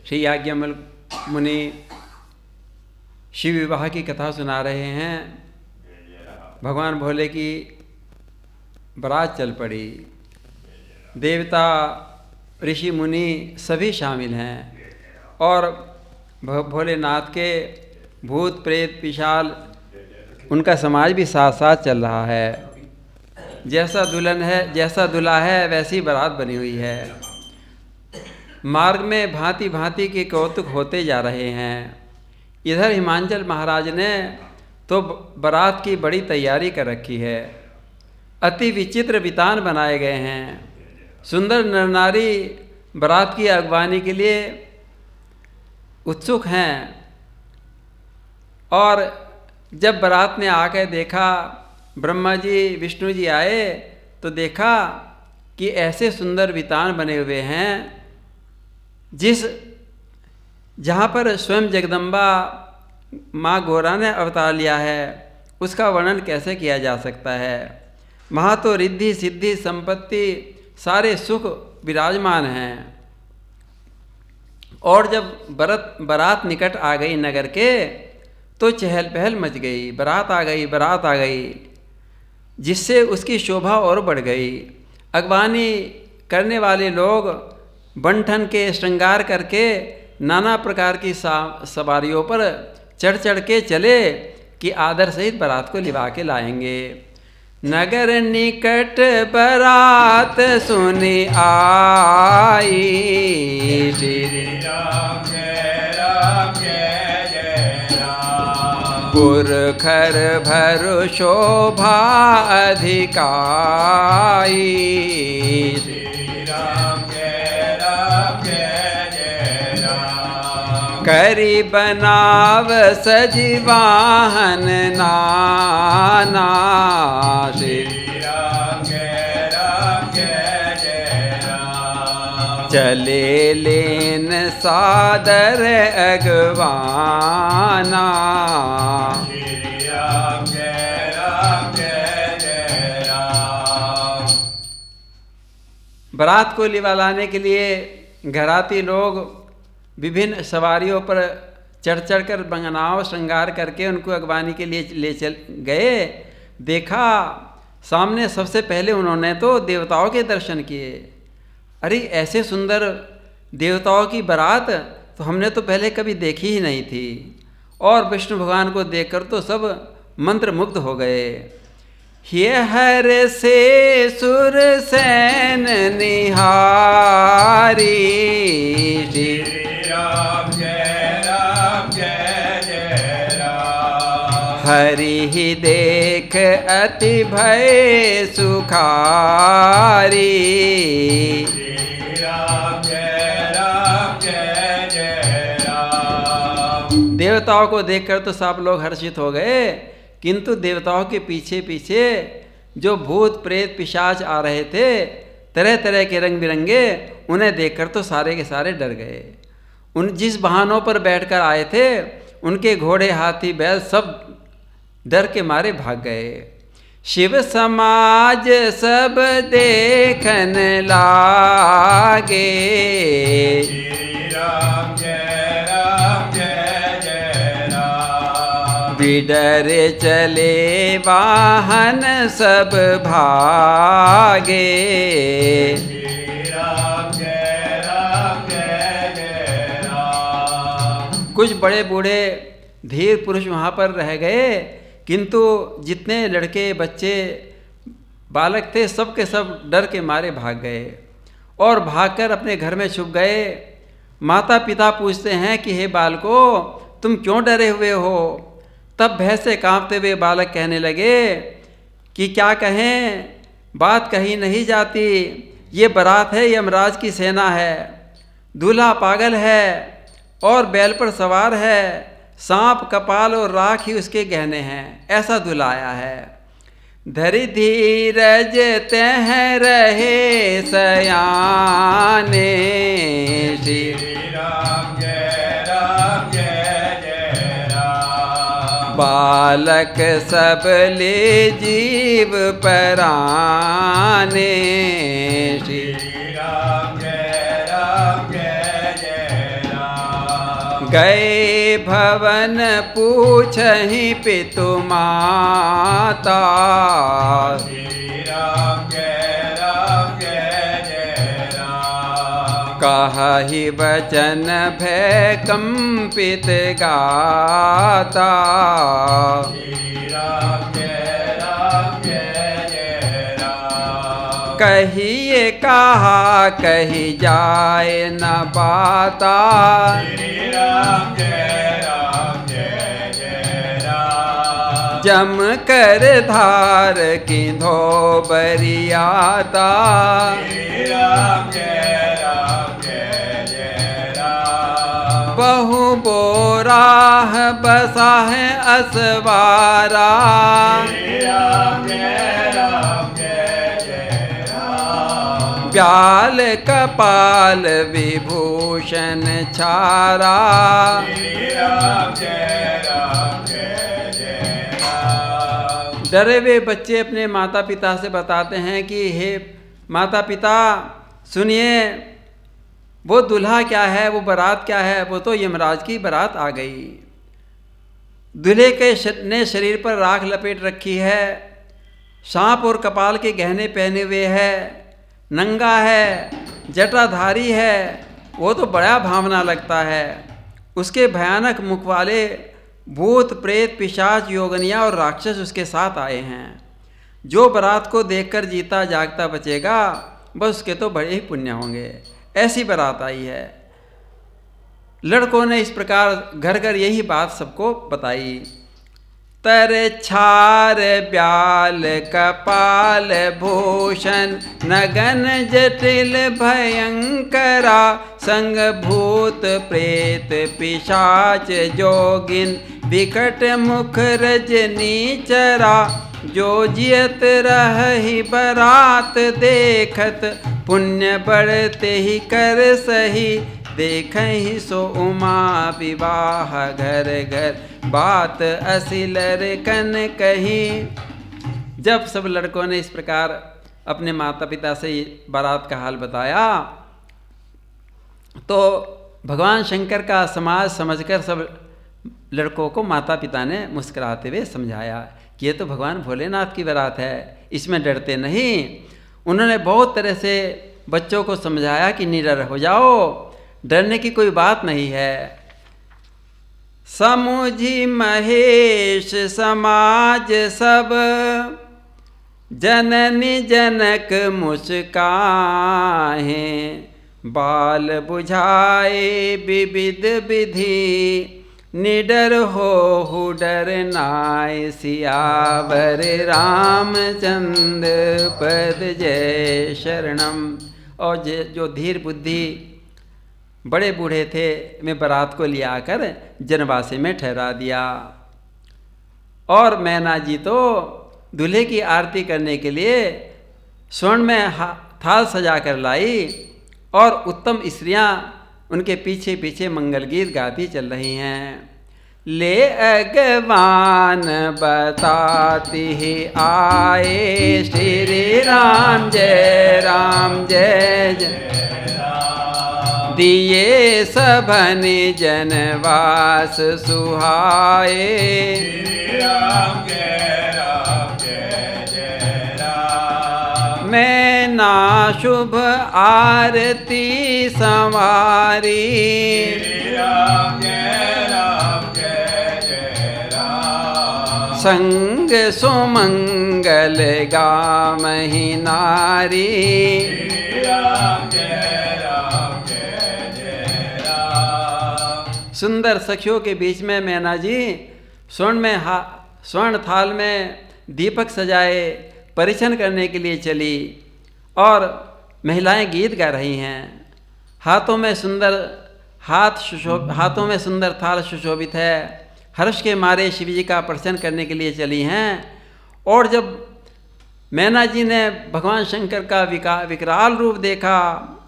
श्री याज्ञवल्क्य मुनि शिव विवाह की कथा सुना रहे हैं। भगवान भोले की बारात चल पड़ी, देवता ऋषि मुनि सभी शामिल हैं और भोलेनाथ के भूत प्रेत पिशाच उनका समाज भी साथ साथ चल रहा है। जैसा दुल्हन है, जैसा दूल्हा है, वैसी बारात बनी हुई है। मार्ग में भांति भांति के कौतुक होते जा रहे हैं। इधर हिमांचल महाराज ने तो बारात की बड़ी तैयारी कर रखी है। अति विचित्र वितान बनाए गए हैं। सुंदर नर नारी बारात की अगवानी के लिए उत्सुक हैं। और जब बारात ने आकर देखा, ब्रह्मा जी विष्णु जी आए तो देखा कि ऐसे सुंदर वितान बने हुए हैं जहाँ पर स्वयं जगदम्बा माँ गौरा ने अवतार लिया है, उसका वर्णन कैसे किया जा सकता है। वहाँ तो रिद्धि सिद्धि संपत्ति सारे सुख विराजमान हैं। और जब बारात निकट आ गई नगर के तो चहल पहल मच गई। बारात आ गई, बारात आ गई, जिससे उसकी शोभा और बढ़ गई। अगवानी करने वाले लोग बंठन के श्रृंगार करके नाना प्रकार की सवारियों पर चढ़ चढ़ के चले कि आदर सहित बारात को लिवा के लाएंगे। नगर निकट बारात सुनी आई, श्री राम जय राम जय जय राम। पुरखर भर शोभा अधिकाई, श्री राम जय राम जय जय राम। करी बनाव सजीवाहन नाना, श्री राम जय जय राम। चले लेन सादर अगवाना, श्री राम जय जय राम। बारात को लिवा लाने के लिए घराती लोग विभिन्न सवारियों पर चढ़ चढ़ कर बंगनाव श्रृंगार करके उनको अगवानी के लिए ले चल गए। देखा सामने सबसे पहले उन्होंने तो देवताओं के दर्शन किए। अरे ऐसे सुंदर देवताओं की बारात तो हमने तो पहले कभी देखी ही नहीं थी। और विष्णु भगवान को देखकर तो सब मंत्रमुग्ध हो गए। ये हर से सुर सैन निहारी, राम जय जय राम। हरि ही देख अति भय सुखारी, राम जय जय राम। देवताओं को देखकर तो सब लोग हर्षित हो गए, किंतु देवताओं के पीछे पीछे जो भूत प्रेत पिशाच आ रहे थे तरह तरह के रंग बिरंगे, उन्हें देखकर तो सारे के सारे डर गए। उन जिस वाहनों पर बैठकर आए थे उनके घोड़े हाथी बैल सब डर के मारे भाग गए। शिव समाज सब देखन लागे, राम जय जय राम। बिडर चले वाहन सब भागे, राम जय जय राम। कुछ बड़े बूढ़े धीर पुरुष वहाँ पर रह गए, किंतु जितने लड़के बच्चे बालक थे सब के सब डर के मारे भाग गए और भागकर अपने घर में छुप गए। माता पिता पूछते हैं कि हे बालको तुम क्यों डरे हुए हो। तब भय से कांपते हुए बालक कहने लगे कि क्या कहें, बात कही नहीं जाती। ये बारात है, यमराज की सेना है, दूल्हा पागल है और बैल पर सवार है, सांप कपाल और राख ही उसके गहने हैं, ऐसा दूल्हा आया है। धरि धीरज तह रहे सयाने, श्री राम जय जय राम। बालक सब ले जीव पराने, श्री राम जय जय राम। गए भवन पूछहि पितु माता, श्री राम जय जय राम। कहहि वचन भय कंपित गाता, श्री राम जय जय राम। कहिए कहा कही जाए न बाता, श्री राम जय राम। जम कर धार किंधो बरियाता, श्री राम जय राम। बहु बोराह बसा है असवारा, श्री राम जय राम। व्याल कपाल विभूषण छारा, श्री राम जय राम। डरे हुए बच्चे अपने माता पिता से बताते हैं कि हे माता पिता सुनिए, वो दूल्हा क्या है, वो बारात क्या है, वो तो यमराज की बारात आ गई। दूल्हे के ने शरीर पर राख लपेट रखी है, सांप और कपाल के गहने पहने हुए है, नंगा है, जटाधारी है, वो तो बड़ा भावना लगता है। उसके भयानक मुख वाले भूत प्रेत पिशाच योगनिया और राक्षस उसके साथ आए हैं। जो बारात को देखकर जीता जागता बचेगा बस उसके तो बड़े ही पुण्य होंगे। ऐसी बारात आई है। लड़कों ने इस प्रकार घर घर यही बात सबको बताई। तर छार ब्याल कपाल भूषण नगन जटिल भयंकरा, संग भूत प्रेत पिशाच जोगिन विकट मुख रजनी चरा, जो जियत रही बरात देखत पुण्य बढ़ते ही कर सही, देखहि सो उमा विवाह घर घर बात असिलर कन कही। जब सब लड़कों ने इस प्रकार अपने माता पिता से बारात का हाल बताया तो भगवान शंकर का समाज समझकर सब लड़कों को माता पिता ने मुस्कुराते हुए समझाया कि ये तो भगवान भोलेनाथ की बारात है, इसमें डरते नहीं। उन्होंने बहुत तरह से बच्चों को समझाया कि निडर हो जाओ, डरने की कोई बात नहीं है। समुझी महेश समाज सब जननी जनक मुस्काहे, बाल बुझाए विविध विधि निडर हो डर नाय, सियावर रामचंद्र पद जय शरणम। और जो धीर बुद्धि बड़े बूढ़े थे मैं बारात को लिया आकर जनवासे में ठहरा दिया। और मैना जी तो दूल्हे की आरती करने के लिए स्वर्ण में थाल सजा कर लाई और उत्तम स्त्रियां उनके पीछे पीछे मंगल गीत गाती चल रही हैं। ले अगवान बताती ही आए, श्री राम जय जय दिए सबन जनवास सुहाए, श्री राम जय राम। मैं ना शुभ आरती संवारी, श्री राम जय राम। संग सुमंगल गामहि नारी, श्री राम जय राम। सुंदर सखियों के बीच में मैना जी स्वर्ण थाल में दीपक सजाए परिछन करने के लिए चली और महिलाएं गीत गा रही हैं। हाथों में सुंदर थाल सुशोभित है। हर्ष के मारे शिव जी का प्रसन्न करने के लिए चली हैं। और जब मैना जी ने भगवान शंकर का विकराल रूप देखा,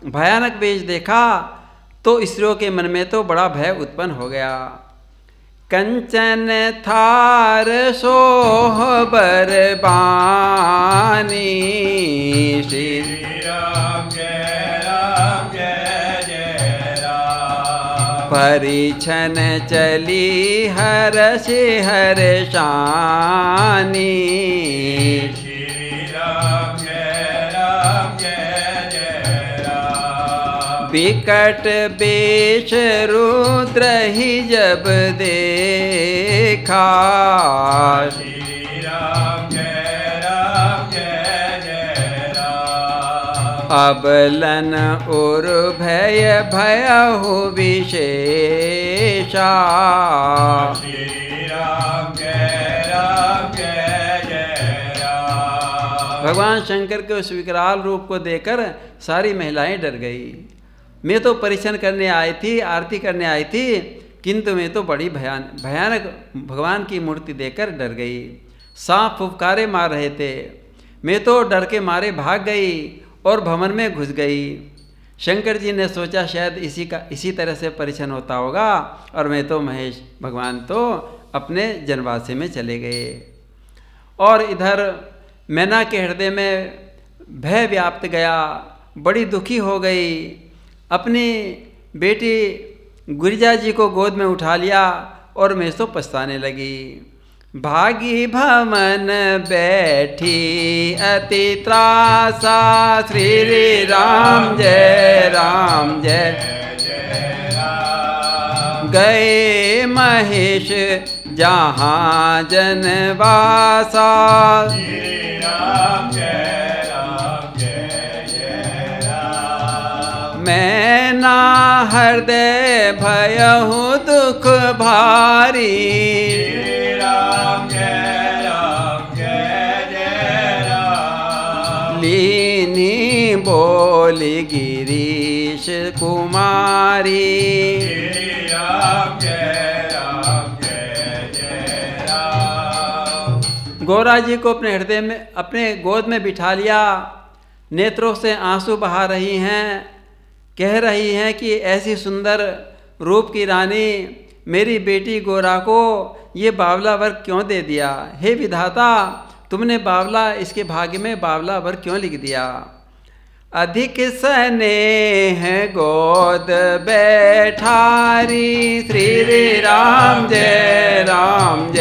भयानक वेश देखा, तो स्त्रियों के मन में तो बड़ा भय उत्पन्न हो गया। कंचन थार सोहबर बानी, श्री राम जय राम। परिछन चली हर्ष हर्षानी। विकट बेश रुद्र ही जब देखा। अबलन और भय भयहु विशेषा। भगवान शंकर के उस विकराल रूप को देखकर सारी महिलाएं डर गई। मैं तो परिछन करने आई थी, आरती करने आई थी, किंतु मैं तो बड़ी भयानक भगवान की मूर्ति देखकर डर गई। सांप फुफकारे मार रहे थे, मैं तो डर के मारे भाग गई और भवन में घुस गई। शंकर जी ने सोचा शायद इसी तरह से परिछन होता होगा, और मैं तो महेश भगवान तो अपने जनवासे में चले गए। और इधर मैना के हृदय में भय व्याप्त गया, बड़ी दुखी हो गई। अपनी बेटी गुरिजा जी को गोद में उठा लिया और मैं तो पछताने लगी। भागी भवन बैठी अति त्रासा, श्री राम जय जय राम। गए महेश जहाँ जनवासा, श्री राम जय जय राम। मैना हृदय भयहु दुख भारी, लीनी बोली गिरीश कुमारी। गौरा जी को अपने हृदय में, अपने गोद में बिठा लिया। नेत्रों से आंसू बहा रही हैं, कह रही हैं कि ऐसी सुंदर रूप की रानी मेरी बेटी गौरा को ये बावला वर क्यों दे दिया। हे विधाता, तुमने बावला, इसके भाग्य में बावला वर क्यों लिख दिया। अधिक स्नेह गोद बैठारी, श्री राम जय राम।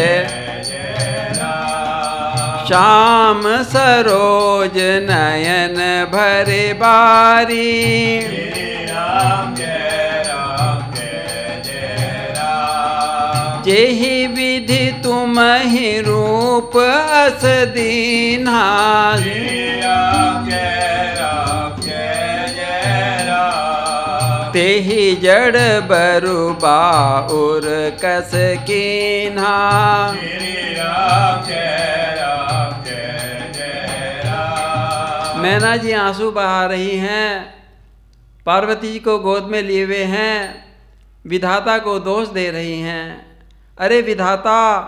श्याम सरोज नयन भरे बारी, जेहि विधि तुम ही रूप अस दीन्हा, तेहि जड़ बरु बाउर कस कीन्हा। मैना जी आंसू बहा रही हैं, पार्वती जी को गोद में लिए हुए हैं, विधाता को दोष दे रही हैं। अरे विधाता,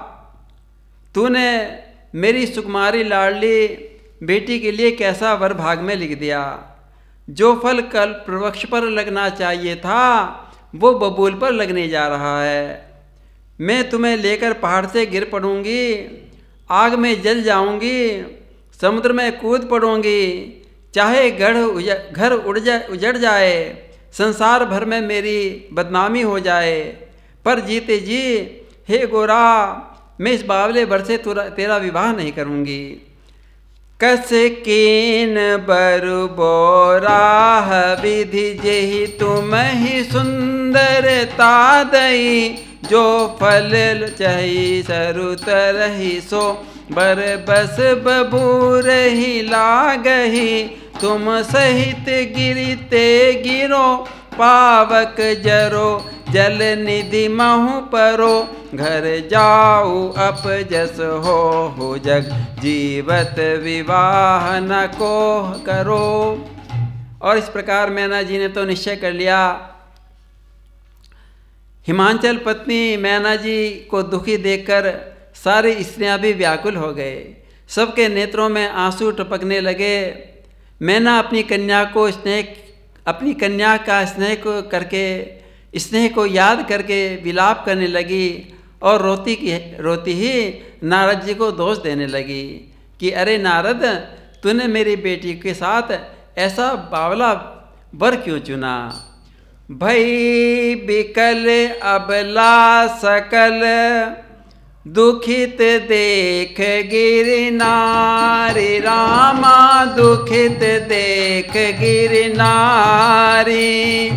तूने मेरी सुकुमारी लाडली बेटी के लिए कैसा वर भाग में लिख दिया। जो फल कल वृक्ष पर लगना चाहिए था वो बबूल पर लगने जा रहा है। मैं तुम्हें लेकर पहाड़ से गिर पड़ूंगी, आग में जल जाऊंगी, समुद्र में कूद पड़ूंगी, चाहे घर उजड़ जाए, संसार भर में मेरी बदनामी हो जाए, पर जीते जी हे गोरा, मैं इस बावले वर से तेरा विवाह नहीं करूंगी। कस कीन बरु बोराह विधि, जेहि तुम ही सुंदरता दई। जो फल चही सरु तरही, सो बर बस बबूर ही लागही। तुम सहित गिरते गिरो, पावक जरो, जल निधि महु परो। घर जाऊ अपजस हो जग, जीवत विवाह न को करो। और इस प्रकार मैना जी ने तो निश्चय कर लिया। हिमांचल पत्नी मैना जी को दुखी देखकर सारी स्त्रियां भी व्याकुल हो गए, सबके नेत्रों में आंसू टपकने लगे। मैना अपनी कन्या का स्नेह को याद करके विलाप करने लगी और रोती ही नारद जी को दोष देने लगी कि अरे नारद, तूने मेरी बेटी के साथ ऐसा बावला वर क्यों चुना। भई बिकल अबला सकल दुखित देख गिरनारी रामा दुखित देख गिरनारी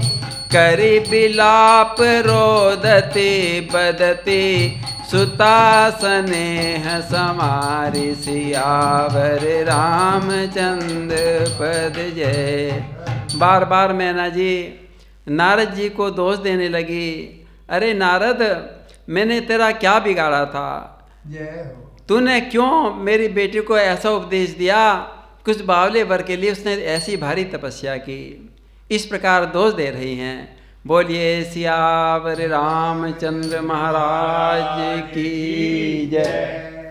करि बिलाप रोदती बदती सुता स्नेह समारी सियावर रामचंद्र पद जय। बार बार मैना जी नारद जी को दोष देने लगी। अरे नारद, मैंने तेरा क्या बिगाड़ा था? तूने क्यों मेरी बेटी को ऐसा उपदेश दिया? कुछ बावले वर के लिए उसने ऐसी भारी तपस्या की। इस प्रकार दोष दे रही हैं। बोलिए सियावर रामचंद्र महाराज की जय।